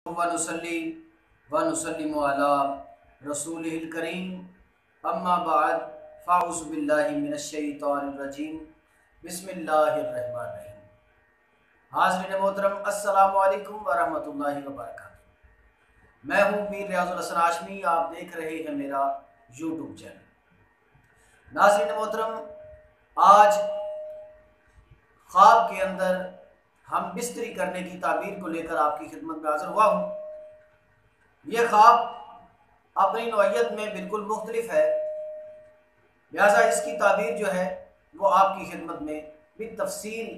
वनुसल्ली वनुसल्लिमु अला रसूलिहिल करीम अम्मा बाद फ़ाउज़ु बिल्लाहि मिनश शैतानिर रजीम बिस्मिल्लाहिर रहमानिर रहीम। हाज़रीन मोहतरम, अस्सलामु अलैकुम व रहमतुल्लाहि व बरकातुहू। मैं हूँ पीर रियाजुल हसन हाशमी। आप देख रहे हैं मेरा यूट्यूब चैनल। नाज़रीन मोहतरम, आज ख्वाब के अंदर हम बिस्तरी करने की ताबीर को लेकर आपकी खिदमत में हाज़िर हुआ हूँ। ये ख्वाब अपनी नौइयत में बिल्कुल मुख्तलिफ है, लिहाजा इसकी ताबीर जो है वो आपकी खिदमत में बितफ़सील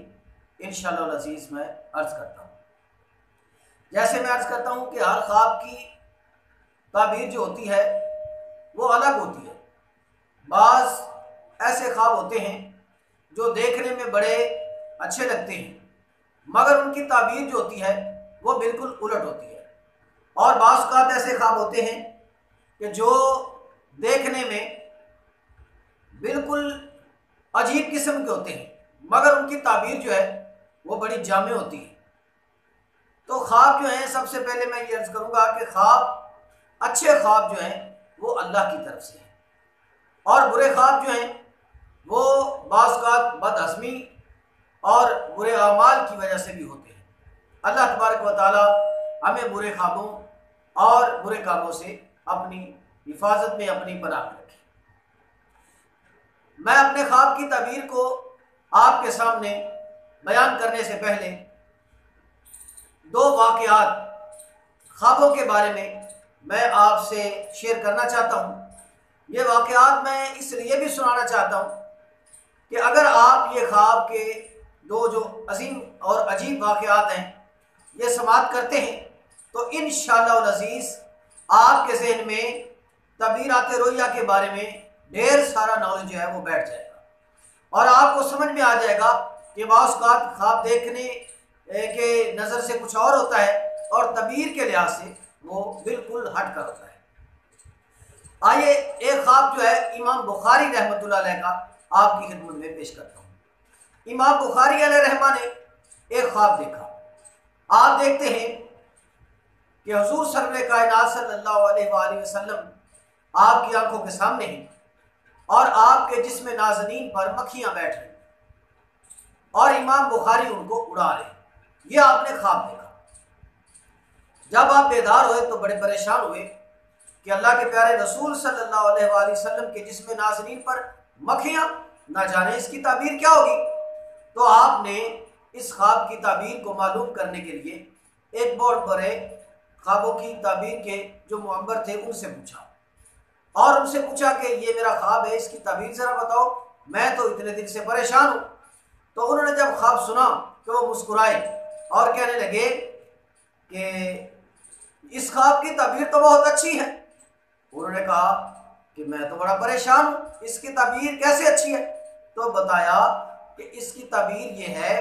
इंशाअल्लाह अज़ीज़ मैं अर्ज़ करता हूँ। जैसे मैं अर्ज़ करता हूँ कि हर ख्वाब की ताबीर जो होती है वो अलग होती है। बाज़ ऐसे ख्वाब होते हैं जो देखने में बड़े अच्छे लगते हैं, मगर उनकी ताबीर जो होती है वो बिल्कुल उलट होती है। और बाज़ औक़ात ऐसे ख्वाब होते हैं कि जो देखने में बिल्कुल अजीब किस्म के होते हैं, मगर उनकी ताबीर जो है वो बड़ी जामे होती है। तो ख्वाब जो हैं, सबसे पहले मैं ये अर्ज़ करूँगा कि ख्वाब, अच्छे ख्वाब जो हैं वो अल्लाह की तरफ से हैं, और बुरे ख्वाब जो हैं वो बाज़ औक़ात बदहज़मी और बुरे अमाल की वजह से भी होते हैं। अल्लाह तबारक व तआला हमें बुरे ख्वाबों और बुरे कामों से अपनी हिफाजत में, अपनी पनाह में रखे। मैं अपने ख्वाब की ताबीर को आपके सामने बयान करने से पहले दो वाक़यात ख्वाबों के बारे में मैं आपसे शेयर करना चाहता हूँ। ये वाक़यात मैं इसलिए भी सुनाना चाहता हूँ कि अगर आप ये ख्वाब के दो जो अजीम और अजीब वाक़यात हैं ये समाअत करते हैं तो इंशाअल्लाह अज़ीज़ आपके ज़हन में तबीरात रोया के बारे में ढेर सारा नॉलेज जो है वो बैठ जाएगा, और आपको समझ में आ जाएगा कि बाज़ औक़ात ख्वाब देखने के नज़र से कुछ और होता है और तबीर के लिहाज से वो बिल्कुल हट कर होता है। आइए एक ख्वाब जो है इमाम बुखारी रहमतुल्लाह अलैह का आपकी खिदमत में पेश करता हूँ। इमाम बुखारी अलैहिर्रहमा ने एक ख्वाब देखा। आप देखते हैं कि हुज़ूर सरवर कायनात सल्लल्लाहु अलैहि वसल्लम आपकी आंखों के सामने हैं और आपके जिस्म नाज़नीन पर मक्खियाँ बैठ रही और इमाम बुखारी उनको उड़ा रहे। ये आपने ख्वाब देखा। जब आप बेदार हुए तो बड़े परेशान हुए कि अल्लाह के प्यारे रसूल सल्लल्लाहु अलैहि वसल्लम के जिस्म नाज़नीन पर मक्खियाँ, ना जाने इसकी ताबीर क्या होगी। तो आपने इस ख्वाब की ताबीर को मालूम करने के लिए एक बहुत बड़े ख्वाबों की ताबीर के जो मुअम्बर थे उनसे पूछा, और उनसे पूछा कि ये मेरा ख्वाब है, इसकी ताबीर ज़रा बताओ, मैं तो इतने दिन से परेशान हूँ। तो उन्होंने जब ख्वाब सुना तो वो मुस्कुराए और कहने लगे कि इस ख्वाब की ताबीर तो बहुत अच्छी है। उन्होंने कहा कि मैं तो बड़ा परेशान हूँ, इसकी ताबीर कैसे अच्छी है। तो बताया कि इसकी ताबीर ये है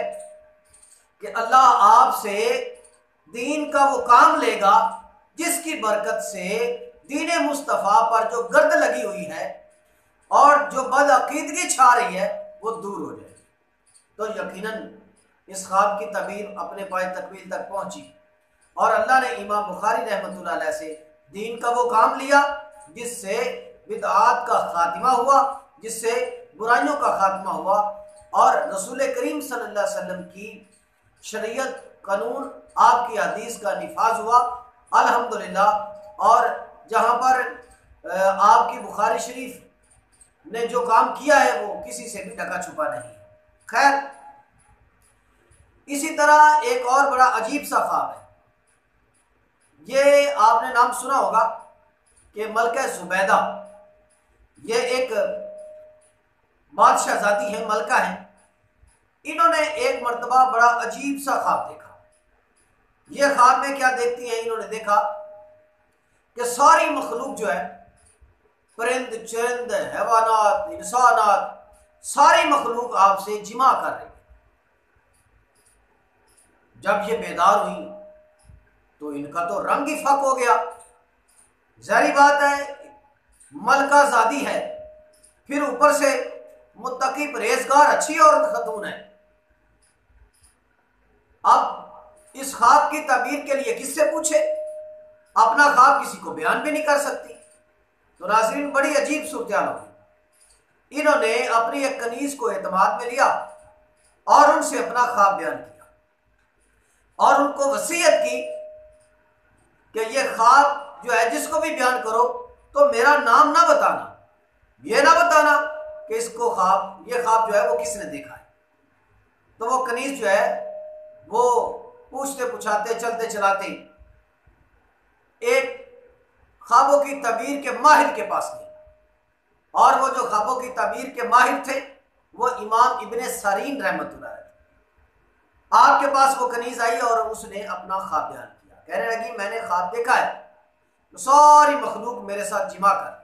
कि अल्लाह आपसे दीन का वो काम लेगा जिसकी बरकत से दीन मुस्तफ़ा पर जो गर्द लगी हुई है और जो बदअकीदगी छा रही है वो दूर हो जाएगी। तो यकीनन इस ख्वाब की ताबीर अपने पाए तकमील तक पहुंची और अल्लाह ने इमाम बुखारी रहमतुल्लाह अलैह से दीन का वो काम लिया जिससे बिदआत का खात्मा हुआ, जिससे बुराइयों का खात्मा हुआ, और रसूल करीम सल्लल्लाहु अलैहि वसल्लम की शरीयत, कानून, आपकी हदीस का निफाज हुआ अल्हम्दुलिल्लाह। और जहाँ पर आपकी बुखारी शरीफ ने जो काम किया है वो किसी से भी ढका छुपा नहीं है। खैर, इसी तरह एक और बड़ा अजीब सा ख्वाब है। ये आपने नाम सुना होगा कि मलका ज़ुबैदा, ये एक बादशाहज़ादी है, मलका है। इन्होंने एक मर्तबा बड़ा अजीब सा ख्वाब देखा। ये ख्वाब में क्या देखती हैं, इन्होंने देखा कि सारी मखलूक जो है, परिंद चरिंद, हैवानात, इंसानात, सारी मखलूक आपसे जिमा कर रही है। जब ये बेदार हुई तो इनका तो रंग ही फक हो गया। जाहिर बात है, मलका ज़ादी है, फिर ऊपर से मुत्तकी परहेज़गार अच्छी औरत खतून है। अब इस ख्वाब की ताबीर के लिए किससे पूछे? अपना ख्वाब किसी को बयान भी नहीं कर सकती। तो नाज़रीन, बड़ी अजीब सूरत हाल होगी। इन्होंने अपनी एक कनीज को एतमाद में लिया और उनसे अपना ख्वाब बयान किया और उनको वसीयत की कि ये ख्वाब जो है जिसको भी बयान करो तो मेरा नाम ना बताना, ये ना बताना कि इसको ये ख्वाब जो है वो किसने देखा है। तो वो कनीज जो है वो पूछते पुछाते चलते चलाते एक ख्वाबों की ताबीर के माहिर के पास गए और वो जो ख्वाबों की ताबीर के माहिर थे वो इमाम इब्ने सरीन रहमतुल्लाह अलैह। आपके पास वो कनीज आई और उसने अपना ख्वाब बयान किया। कहने लगी मैंने ख्वाब देखा है तो सारी मखलूक मेरे साथ जिमा कर।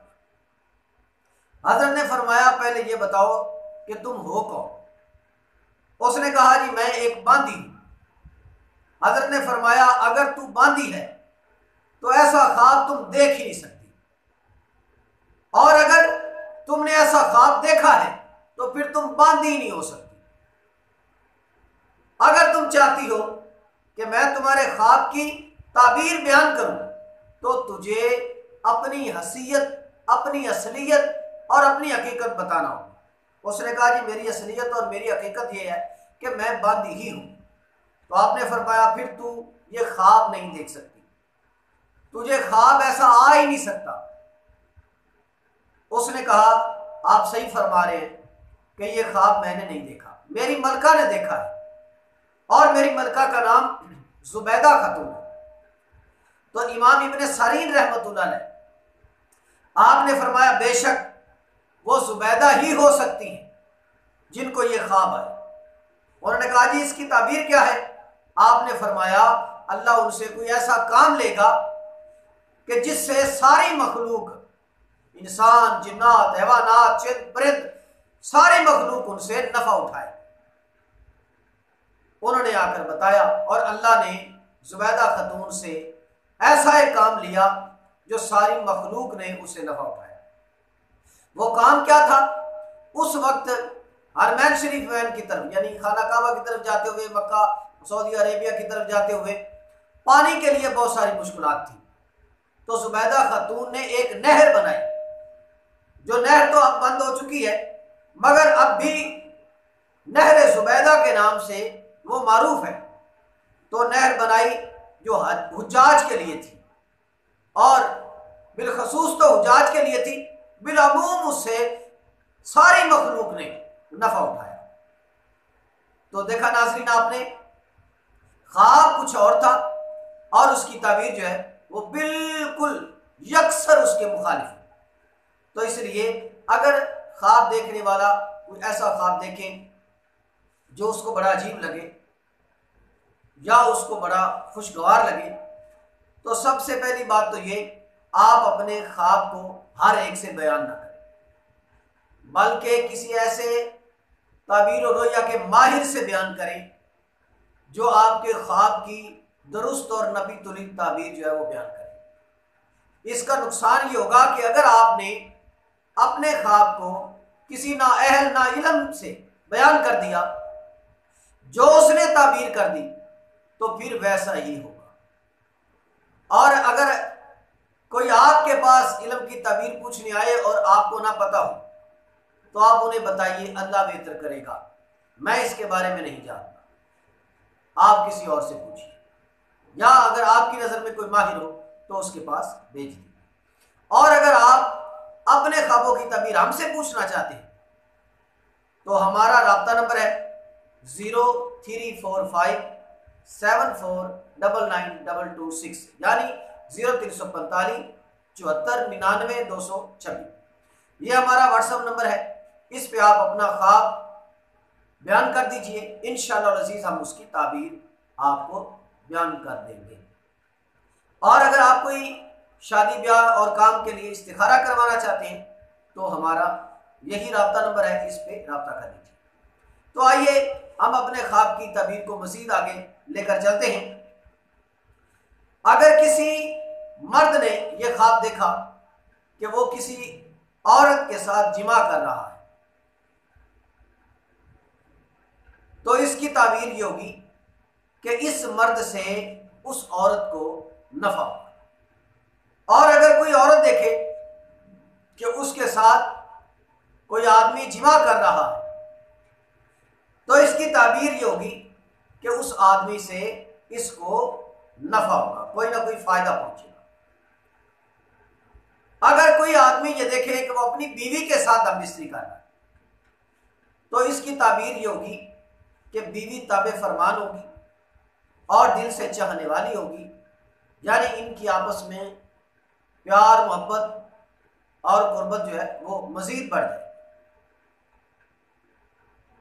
हजरत ने फरमाया पहले ये बताओ कि तुम हो कौन? उसने कहा जी मैं एक बांदी हूं। हजरत ने फरमाया अगर तू बांदी है तो ऐसा ख्वाब तुम देख ही नहीं सकती, और अगर तुमने ऐसा ख्वाब देखा है तो फिर तुम बांदी ही नहीं हो सकती। अगर तुम चाहती हो कि मैं तुम्हारे ख्वाब की ताबीर बयान करूं तो तुझे अपनी हसीयत, अपनी असलियत और अपनी हकीकत बताना होगा। उसने कहा जी मेरी असलियत और मेरी हकीकत यह है कि मैं बांदी ही हूं। तो आपने फरमाया फिर तू ये ख्वाब नहीं देख सकती, तुझे ख्वाब ऐसा आ ही नहीं सकता। उसने कहा आप सही फरमा रहे हैं कि ये ख्वाब मैंने नहीं देखा, मेरी मलका ने देखा है और मेरी मलका का नाम जुबैदा खातून है। तो इमाम इब्ने सरीन रहमतुल्लाह अलैह आपने फरमाया बेशक वो जुबैदा ही हो सकती है जिनको ये ख्वाब आए। उन्होंने कहा जी इसकी ताबीर क्या है? आपने फरमाया अल्लाह उनसे कोई ऐसा काम लेगा कि जिससे सारी मखलूक, इंसान, जिन्नात, हैवानात, चिंद परिंद, सारी मखलूक उनसे नफा उठाए। उन्होंने आकर बताया और अल्लाह ने जुबैदा खातून से ऐसा एक काम लिया जो सारी मखलूक ने उससे नफा उठाया। वो काम क्या था? उस वक्त हरमैन शरीफ की तरफ यानी खाना काबा की तरफ जाते हुए, मक्का सऊदी अरेबिया की तरफ जाते हुए पानी के लिए बहुत सारी मुश्किलात थी। तो जुबैदा खातून ने एक नहर बनाई, जो नहर तो अब बंद हो चुकी है मगर अब भी नहर जुबैदा के नाम से वो मारूफ है। तो नहर बनाई जो हुज्जाज के लिए थी और बिलखसूस तो हुज्जाज के लिए थी, बिलअमूम उससे सारी मखलूक ने नफा उठाया। तो देखा नाज़रीन आपने, ख्वाब कुछ और था और उसकी ताबीर जो है वो बिल्कुल यकसर उसके मुखालिफ है। तो इसलिए अगर ख्वाब देखने वाला कोई ऐसा ख्वाब देखे जो उसको बड़ा अजीब लगे या उसको बड़ा खुशगवार लगे, तो सबसे पहली बात तो ये, आप अपने ख्वाब को हर एक से बयान ना करें, बल्कि किसी ऐसे ताबीर और रोया के माहिर से बयान करें जो आपके ख्वाब की दुरुस्त और नबी तुलिक ताबीर जो है वो बयान करें। इसका नुकसान ये होगा कि अगर आपने अपने ख्वाब को किसी ना अहल ना इल्म से बयान कर दिया जो उसने ताबीर कर दी तो फिर वैसा ही होगा। और अगर कोई आपके पास इल्म की ताबीर पूछने आए और आपको ना पता हो तो आप उन्हें बताइए अल्लाह बेहतर करेगा, मैं इसके बारे में नहीं जानता, आप किसी और से पूछिए, या अगर आपकी नज़र में कोई माहिर हो तो उसके पास भेज दीजिए। और अगर आप अपने ख्वाबों की ताबीर हमसे पूछना चाहते हैं तो हमारा राब्ता नंबर है 034574992226 यानी 0345 74 99 226। ये हमारा व्हाट्सएप नंबर है। इस पे आप अपना ख्वाब बयान कर दीजिए, इंशाअल्लाह अज़ीज़ हम उसकी ताबीर आपको बयान कर देंगे। और अगर आप कोई शादी ब्याह और काम के लिए इस्तिखारा करवाना चाहते हैं तो हमारा यही राब्ता नंबर है, इस पे राब्ता कर दीजिए। तो आइए हम अपने ख्वाब की ताबीर को मज़ीद आगे लेकर चलते हैं। अगर किसी मर्द ने यह ख्वाब देखा कि वो किसी औरत के साथ जिमा कर रहा है तो इसकी ताबीर ये होगी कि इस मर्द से उस औरत को नफा होगा। और अगर कोई औरत देखे कि उसके साथ कोई आदमी जिमा कर रहा है तो इसकी ताबीर ये होगी कि उस आदमी से इसको नफा होगा, कोई ना कोई फायदा पहुंचेगा। अगर कोई आदमी ये देखे कि वो अपनी बीवी के साथ हमबिस्तरी कर रहा है तो इसकी ताबीर ये होगी कि बीवी ताबे फरमान होगी और दिल से चाहने वाली होगी, यानी इनकी आपस में प्यार मोहब्बत और कुर्बत जो है वो मजीद बढ़ जाए।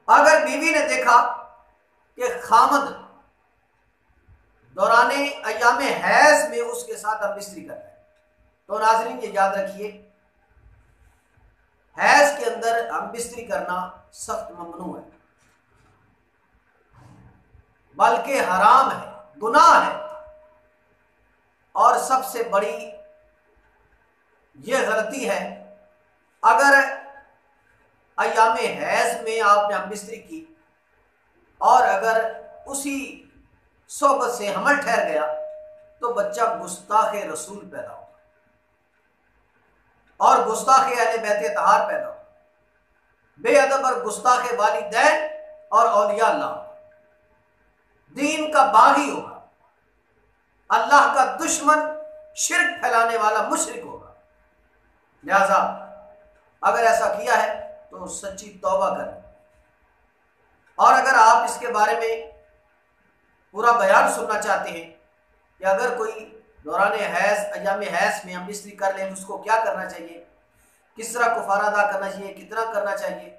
अगर बीवी ने देखा कि खामद दौराने अय्यामे हैज में उसके साथ हमबिस्तरी कर रहा है तो नाज़रीन ये याद रखिए, हैज के अंदर हमबिस्तरी करना सख्त ममनू है, बल्कि हराम है, गुनाह है। और सबसे बड़ी यह गलती है अगर अय्यामे हैज में आपने हमबिस्तरी की और अगर उसी सोबत से हमल ठहर गया तो बच्चा गुस्ताखे रसूल पैदा होगा और गुस्ताखे अहले बैत तहार पैदा होगा, बेअदब और गुस्ताखे वालिदैन और औलिया अल्लाह, दीन का बागी होगा, अल्लाह का दुश्मन, शिर्क फैलाने वाला मुशरिक होगा। लिहाजा अगर ऐसा किया है तो सच्ची तौबा करें। और अगर आप इसके बारे में पूरा बयान सुनना चाहते हैं कि अगर कोई दौरान हैज अय्याम हैज में हमबिस्तरी कर ले तो उसको क्या करना चाहिए, किस तरह कुफारा अदा करना चाहिए, कितना करना चाहिए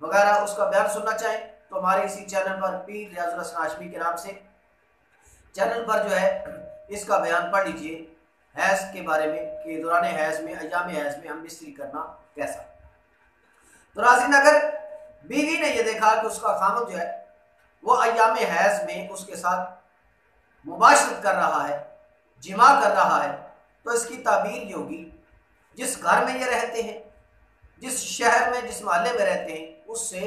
वगैरह, उसका बयान सुनना चाहें तो हमारे इसी चैनल पर पीर रियाजुल हसन हाशमी के नाम से चैनल पर जो है इसका बयान पढ़ लीजिए हैज के बारे में कि दौरान हैज में अय्याम हैज में हमबिस्तरी करना कैसा। तो नाज़रीन अगर बीवी ने यह देखा कि उसका खामद जो है वो अय्याम हैज में उसके साथ मुबाशरत कर रहा है, जिमा कर रहा है, तो इसकी ताबीर ये होगी जिस घर में ये रहते हैं, जिस शहर में, जिस मोहल्ले में रहते हैं, उससे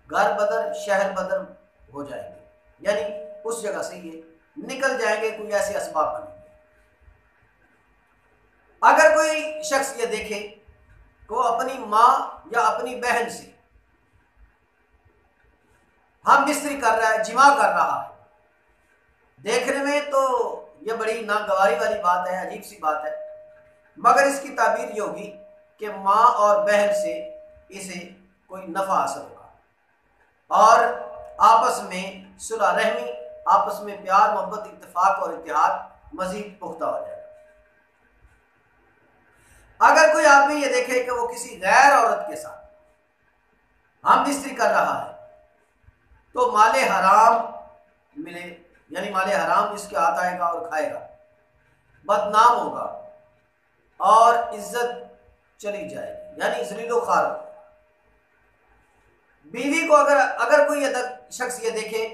घर बदर शहर बदर हो जाएंगे, यानी उस जगह से ये निकल जाएंगे, कोई ऐसे असबाब बनेंगे। अगर कोई शख्स ये देखे कि वो अपनी माँ या अपनी बहन से हमबिस्तरी कर रहा है, जिमा कर रहा है, देखने में तो ये बड़ी नागवारी वाली बात है, अजीब सी बात है, मगर इसकी ताबीर ये होगी कि माँ और बहन से इसे कोई नफा हासिल होगा और आपस में सुलह रहमी, आपस में प्यार मोहब्बत, इत्तेफाक और इत्तेहाद मजीद पुख्ता हो जाएगा। अगर कोई आदमी ये देखे कि वो किसी गैर औरत के साथ हमबिस्तरी कर रहा है तो माले हराम मिले, यानी माले हराम इसके हाथ आएगा और खाएगा, बदनाम होगा और इज्जत चली जाएगी, यानी जलीलो खार। बीवी को अगर कोई शख्स ये देखे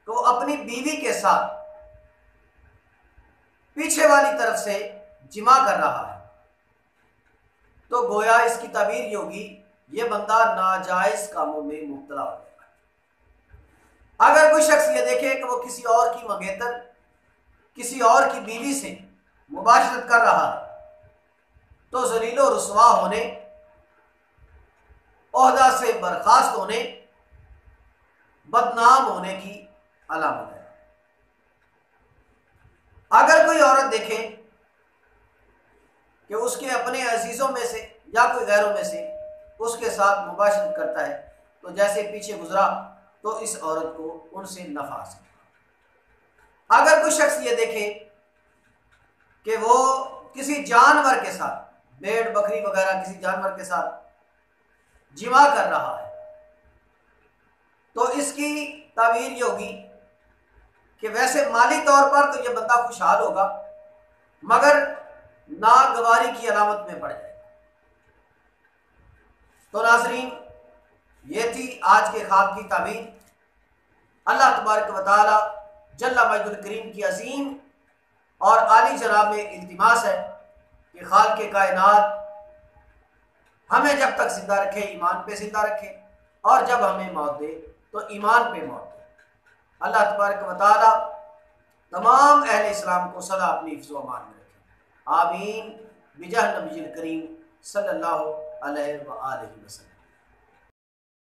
तो अपनी बीवी के साथ पीछे वाली तरफ से जिमा कर रहा है तो गोया इसकी ताबीर ये होगी ये बंदा नाजायज कामों में मुब्तला हो जाएगा। अगर कोई शख्स ये देखे कि वो किसी और की मंगेतर, किसी और की बीवी से मुबाशरत कर रहा है तो जलीलो रुसवा होने, ओहदा से बर्खास्त होने, बदनाम होने की अलामत है। अगर कोई औरत देखे कि उसके अपने अजीज़ों में से या कोई गैरों में से उसके साथ मुबाशरत करता है तो जैसे पीछे गुजरा तो इस औरत को उनसे नफा हासिल। अगर कोई शख्स ये देखे कि वो किसी जानवर के साथ, भेड़ बकरी वगैरह किसी जानवर के साथ जिमा कर रहा है तो इसकी ताबीर ये होगी कि वैसे माली तौर पर तो ये बंदा खुशहाल होगा मगर नागवारी की अलामत में पड़ जाएगा। तो नाज़रीन ये थी आज के ख्वाब की ताबीर। अल्लाह तबारक व तआला जल्ला मजदुल करीम की अजीम और आली जनाब में इल्तिमास है कि खालिक़ कायनात हमें जब तक जिंदा रखे ईमान पे जिंदा रखे और जब हमें मौत दे तो ईमान पे मौत दे। अल्लाह तबारक व तआला तमाम अहले इस्लाम को सदा अपनी हिफ्ज़ व अमान में रखे। आमीन बिजाह नबील करीम सल्लल्लाहु अलैहि व आलिहि वसल्लम।